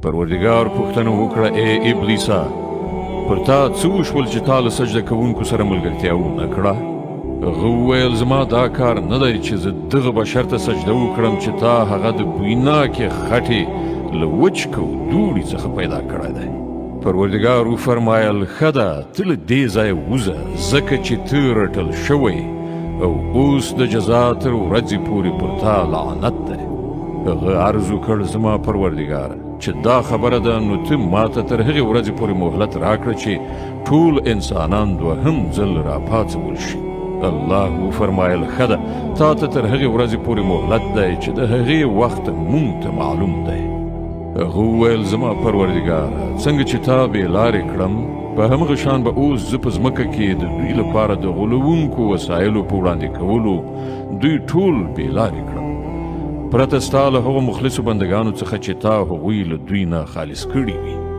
پروردګار پوښتنه وکړه ای ابلیسا پر تا څه وشول چې تا له سجده کوونکو سره ملګرتیا ونه کړه؟ هغه وویل زما دا کار نه دی چې زه دغه بشر ته سجده وکړم چې تا هغه د بویناکې خټې له وچکو دوړي څخه پیدا کړی دی. پروردګار وفرمایل ښه ده ته له دې ځایه وځه ځکه چې ته رټل شوی او اوس د جزا تر ورځې پورې پر تا لعنت دی. هغه عرض وکړ زما پروردګاره چې دا خبره ده نو ته ماته تر هغې ورځې پورې مهلت راکړه چې ټول انسانان دوهم ځل راپاڅول شي. الله وفرمایل ښه ده تا ته تر هغې ورځې پورې مهلت دی چې د هغې وخت مونږ ته معلوم دی. هغه وویل زما پروردګاره څنګه چې تا بې لارې کړم په همغه شان به اوس زه په ځمکه کې د دوی لپاره د غولوونکو وسایلو په وړاندې کولو دوی ټول بې لارې کړم پرته ستا له هغو مخلصو بندګانو څخه چې تا هغوی له دوی نه خالص کړي وي.